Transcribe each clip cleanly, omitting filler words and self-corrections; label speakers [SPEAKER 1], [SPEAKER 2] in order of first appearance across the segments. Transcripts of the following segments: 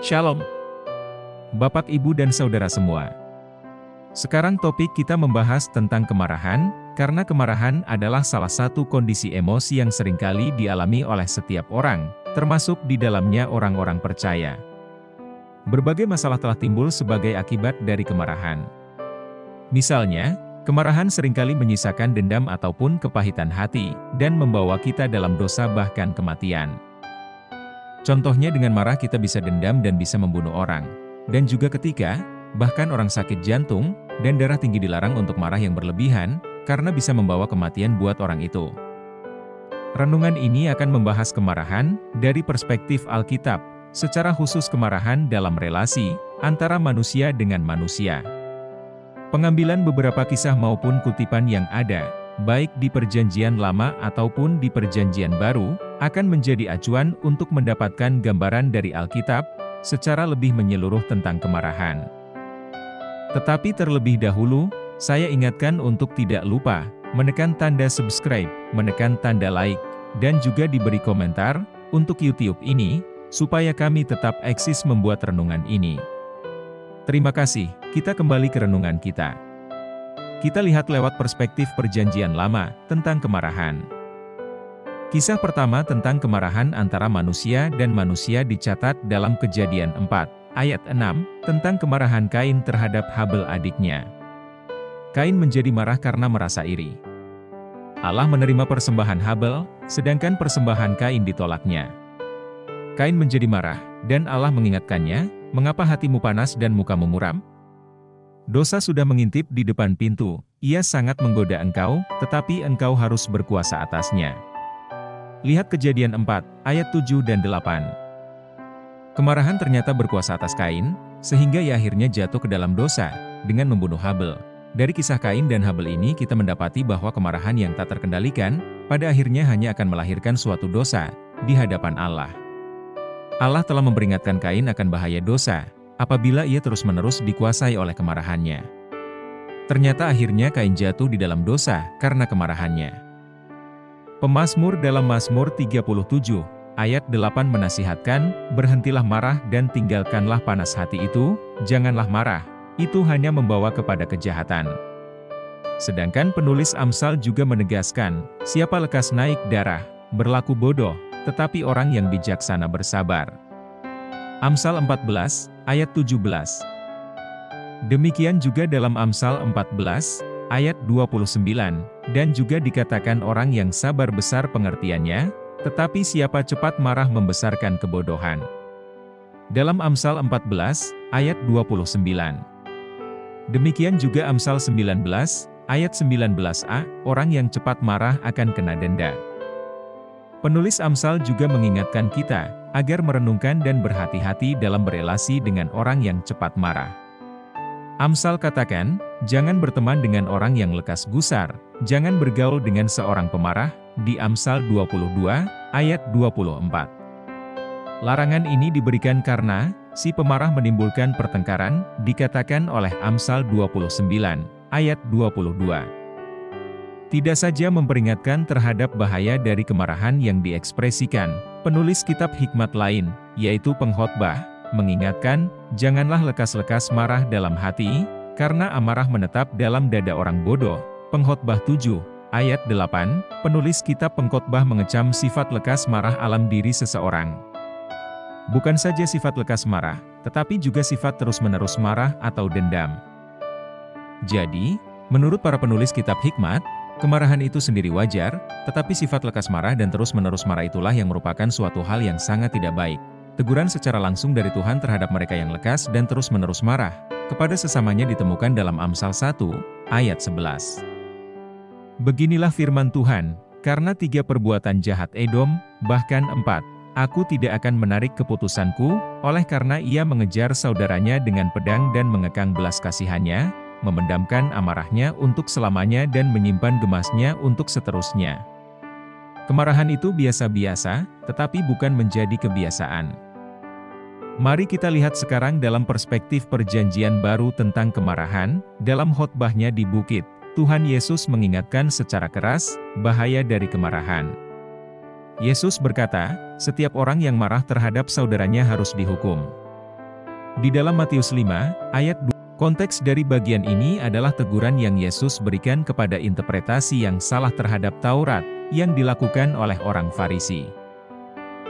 [SPEAKER 1] Shalom, Bapak, Ibu, dan Saudara semua. Sekarang topik kita membahas tentang kemarahan, karena kemarahan adalah salah satu kondisi emosi yang seringkali dialami oleh setiap orang, termasuk di dalamnya orang-orang percaya. Berbagai masalah telah timbul sebagai akibat dari kemarahan. Misalnya, kemarahan seringkali menyisakan dendam ataupun kepahitan hati, dan membawa kita dalam dosa bahkan kematian. Contohnya dengan marah kita bisa dendam dan bisa membunuh orang. Dan juga ketika, bahkan orang sakit jantung, dan darah tinggi dilarang untuk marah yang berlebihan, karena bisa membawa kematian buat orang itu. Renungan ini akan membahas kemarahan, dari perspektif Alkitab, secara khusus kemarahan dalam relasi, antara manusia dengan manusia. Pengambilan beberapa kisah maupun kutipan yang ada, baik di Perjanjian Lama ataupun di Perjanjian Baru, akan menjadi acuan untuk mendapatkan gambaran dari Alkitab, secara lebih menyeluruh tentang kemarahan. Tetapi terlebih dahulu, saya ingatkan untuk tidak lupa, menekan tanda subscribe, menekan tanda like, dan juga diberi komentar, untuk YouTube ini, supaya kami tetap eksis membuat renungan ini. Terima kasih, kita kembali ke renungan kita. Kita lihat lewat perspektif Perjanjian Lama, tentang kemarahan. Kisah pertama tentang kemarahan antara manusia dan manusia dicatat dalam Kejadian 4, ayat 6, tentang kemarahan Kain terhadap Habel adiknya. Kain menjadi marah karena merasa iri. Allah menerima persembahan Habel, sedangkan persembahan Kain ditolaknya. Kain menjadi marah, dan Allah mengingatkannya, "Mengapa hatimu panas dan mukamu muram? Dosa sudah mengintip di depan pintu, ia sangat menggoda engkau, tetapi engkau harus berkuasa atasnya." Lihat Kejadian 4, ayat 7 dan 8. Kemarahan ternyata berkuasa atas Kain, sehingga ia akhirnya jatuh ke dalam dosa, dengan membunuh Habel. Dari kisah Kain dan Habel ini kita mendapati bahwa kemarahan yang tak terkendalikan, pada akhirnya hanya akan melahirkan suatu dosa, di hadapan Allah. Allah telah memperingatkan Kain akan bahaya dosa, apabila ia terus-menerus dikuasai oleh kemarahannya. Ternyata akhirnya Kain jatuh di dalam dosa, karena kemarahannya. Pemazmur dalam Mazmur 37, ayat 8 menasihatkan, "Berhentilah marah dan tinggalkanlah panas hati itu, janganlah marah, itu hanya membawa kepada kejahatan." Sedangkan penulis Amsal juga menegaskan, "Siapa lekas naik darah, berlaku bodoh, tetapi orang yang bijaksana bersabar." Amsal 14, ayat 17. Demikian juga dalam Amsal 14, ayat 29, dan juga dikatakan orang yang sabar besar pengertiannya, tetapi siapa cepat marah membesarkan kebodohan. Dalam Amsal 14, ayat 29. Demikian juga Amsal 19, ayat 19a, orang yang cepat marah akan kena denda. Penulis Amsal juga mengingatkan kita, agar merenungkan dan berhati-hati dalam berelasi dengan orang yang cepat marah. Amsal katakan, jangan berteman dengan orang yang lekas gusar, jangan bergaul dengan seorang pemarah, di Amsal 22, ayat 24. Larangan ini diberikan karena, si pemarah menimbulkan pertengkaran, dikatakan oleh Amsal 29, ayat 22. Tidak saja memperingatkan terhadap bahaya dari kemarahan yang diekspresikan, penulis kitab hikmat lain, yaitu pengkhotbah, mengingatkan, janganlah lekas-lekas marah dalam hati, karena amarah menetap dalam dada orang bodoh. Pengkhotbah 7, ayat 8, penulis kitab pengkhotbah mengecam sifat lekas marah alam diri seseorang. Bukan saja sifat lekas marah, tetapi juga sifat terus-menerus marah atau dendam. Jadi, menurut para penulis kitab hikmat, kemarahan itu sendiri wajar, tetapi sifat lekas marah dan terus-menerus marah itulah yang merupakan suatu hal yang sangat tidak baik. Teguran secara langsung dari Tuhan terhadap mereka yang lekas dan terus-menerus marah, kepada sesamanya ditemukan dalam Amsal 1, ayat 11. Beginilah firman Tuhan, karena 3 perbuatan jahat Edom, bahkan 4, aku tidak akan menarik keputusanku, oleh karena ia mengejar saudaranya dengan pedang dan mengekang belas kasihannya, memendamkan amarahnya untuk selamanya dan menyimpan gemasnya untuk seterusnya. Kemarahan itu biasa-biasa, tetapi bukan menjadi kebiasaan. Mari kita lihat sekarang dalam perspektif Perjanjian Baru tentang kemarahan. Dalam khotbahnya di bukit, Tuhan Yesus mengingatkan secara keras, bahaya dari kemarahan. Yesus berkata, setiap orang yang marah terhadap saudaranya harus dihukum. Di dalam Matius 5, ayat 2, konteks dari bagian ini adalah teguran yang Yesus berikan kepada interpretasi yang salah terhadap Taurat, yang dilakukan oleh orang Farisi.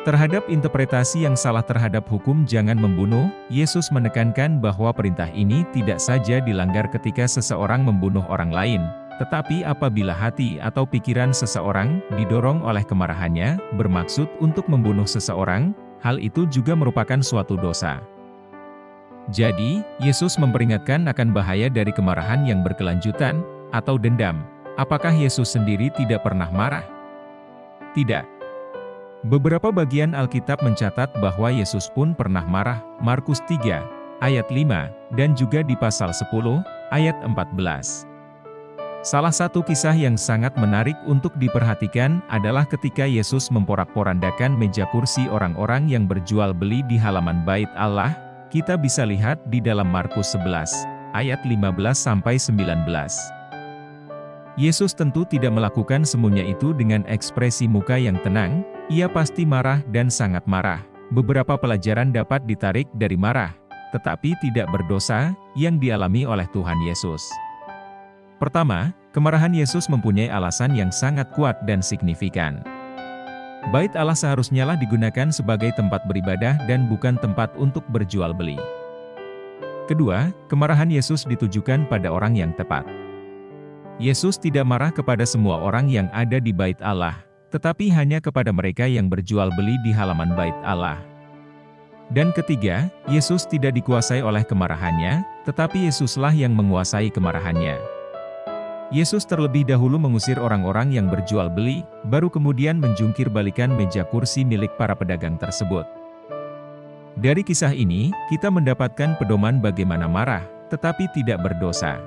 [SPEAKER 1] Terhadap interpretasi yang salah terhadap hukum jangan membunuh, Yesus menekankan bahwa perintah ini tidak saja dilanggar ketika seseorang membunuh orang lain, tetapi apabila hati atau pikiran seseorang didorong oleh kemarahannya, bermaksud untuk membunuh seseorang, hal itu juga merupakan suatu dosa. Jadi, Yesus memperingatkan akan bahaya dari kemarahan yang berkelanjutan, atau dendam. Apakah Yesus sendiri tidak pernah marah? Tidak. Beberapa bagian Alkitab mencatat bahwa Yesus pun pernah marah, Markus 3, ayat 5, dan juga di pasal 10, ayat 14. Salah satu kisah yang sangat menarik untuk diperhatikan adalah ketika Yesus memporak-porandakan meja kursi orang-orang yang berjual beli di halaman Bait Allah. Kita bisa lihat di dalam Markus 11, ayat 15-19. Yesus tentu tidak melakukan semuanya itu dengan ekspresi muka yang tenang, ia pasti marah dan sangat marah. Beberapa pelajaran dapat ditarik dari marah, tetapi tidak berdosa, yang dialami oleh Tuhan Yesus. Pertama, kemarahan Yesus mempunyai alasan yang sangat kuat dan signifikan. Bait Allah seharusnya lah digunakan sebagai tempat beribadah dan bukan tempat untuk berjual beli. Kedua, kemarahan Yesus ditujukan pada orang yang tepat. Yesus tidak marah kepada semua orang yang ada di Bait Allah, tetapi hanya kepada mereka yang berjual beli di halaman Bait Allah. Dan ketiga, Yesus tidak dikuasai oleh kemarahannya, tetapi Yesuslah yang menguasai kemarahannya. Yesus terlebih dahulu mengusir orang-orang yang berjual beli, baru kemudian menjungkir balikan meja kursi milik para pedagang tersebut. Dari kisah ini, kita mendapatkan pedoman bagaimana marah, tetapi tidak berdosa.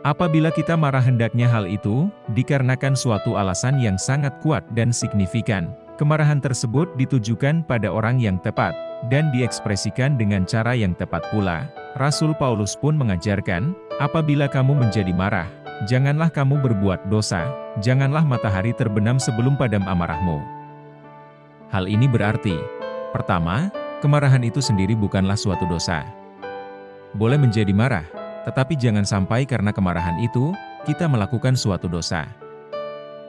[SPEAKER 1] Apabila kita marah hendaknya hal itu, dikarenakan suatu alasan yang sangat kuat dan signifikan. Kemarahan tersebut ditujukan pada orang yang tepat, dan diekspresikan dengan cara yang tepat pula. Rasul Paulus pun mengajarkan, apabila kamu menjadi marah, janganlah kamu berbuat dosa, janganlah matahari terbenam sebelum padam amarahmu. Hal ini berarti, pertama, kemarahan itu sendiri bukanlah suatu dosa. Boleh menjadi marah, tetapi jangan sampai karena kemarahan itu, kita melakukan suatu dosa.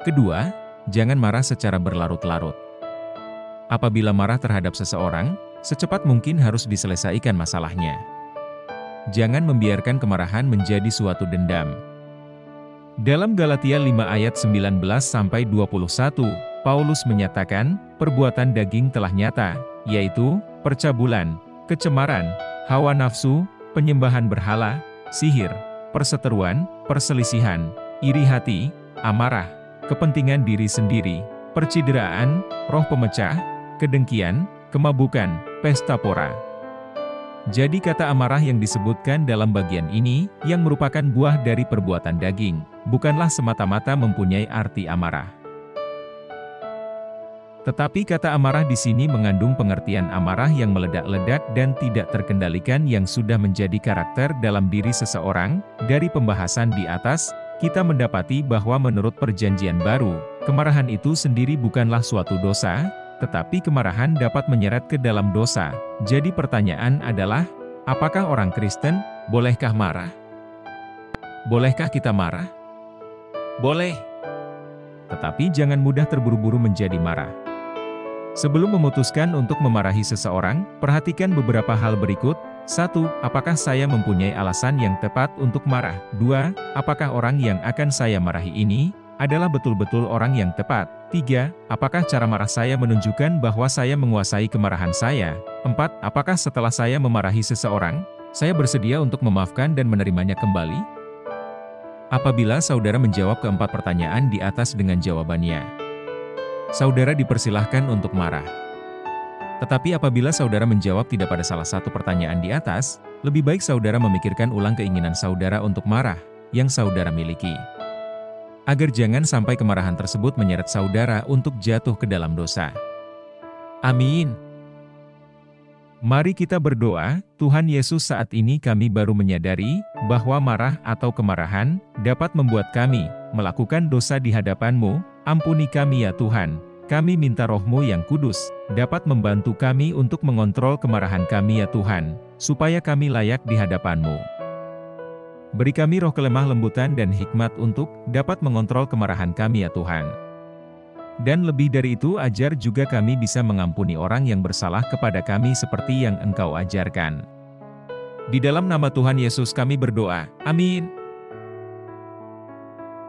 [SPEAKER 1] Kedua, jangan marah secara berlarut-larut. Apabila marah terhadap seseorang, secepat mungkin harus diselesaikan masalahnya. Jangan membiarkan kemarahan menjadi suatu dendam. Dalam Galatia 5 ayat 19-21, Paulus menyatakan, perbuatan daging telah nyata, yaitu, percabulan, kecemaran, hawa nafsu, penyembahan berhala, sihir, perseteruan, perselisihan, iri hati, amarah, kepentingan diri sendiri, percideraan, roh pemecah, kedengkian, kemabukan, pesta pora. Jadi kata amarah yang disebutkan dalam bagian ini, yang merupakan buah dari perbuatan daging, bukanlah semata-mata mempunyai arti amarah. Tetapi kata amarah di sini mengandung pengertian amarah yang meledak-ledak dan tidak terkendalikan yang sudah menjadi karakter dalam diri seseorang. Dari pembahasan di atas, kita mendapati bahwa menurut Perjanjian Baru, kemarahan itu sendiri bukanlah suatu dosa, tetapi kemarahan dapat menyeret ke dalam dosa. Jadi pertanyaan adalah, apakah orang Kristen, bolehkah marah? Bolehkah kita marah? Boleh. Tetapi jangan mudah terburu-buru menjadi marah. Sebelum memutuskan untuk memarahi seseorang, perhatikan beberapa hal berikut. 1. Apakah saya mempunyai alasan yang tepat untuk marah? 2. Apakah orang yang akan saya marahi ini adalah betul-betul orang yang tepat? 3. Apakah cara marah saya menunjukkan bahwa saya menguasai kemarahan saya? 4. Apakah setelah saya memarahi seseorang, saya bersedia untuk memaafkan dan menerimanya kembali? Apabila saudara menjawab keempat pertanyaan di atas dengan jawabannya, saudara dipersilahkan untuk marah. Tetapi apabila saudara menjawab tidak pada salah satu pertanyaan di atas, lebih baik saudara memikirkan ulang keinginan saudara untuk marah, yang saudara miliki. Agar jangan sampai kemarahan tersebut menyeret saudara untuk jatuh ke dalam dosa. Amin. Mari kita berdoa. Tuhan Yesus, saat ini kami baru menyadari bahwa marah atau kemarahan dapat membuat kami melakukan dosa di hadapan-Mu. Ampuni kami ya Tuhan. Kami minta Roh-Mu yang kudus, dapat membantu kami untuk mengontrol kemarahan kami ya Tuhan, supaya kami layak di hadapan-Mu. Beri kami roh kelemah lembutan dan hikmat untuk dapat mengontrol kemarahan kami ya Tuhan. Dan lebih dari itu ajar juga kami bisa mengampuni orang yang bersalah kepada kami seperti yang Engkau ajarkan. Di dalam nama Tuhan Yesus kami berdoa, amin.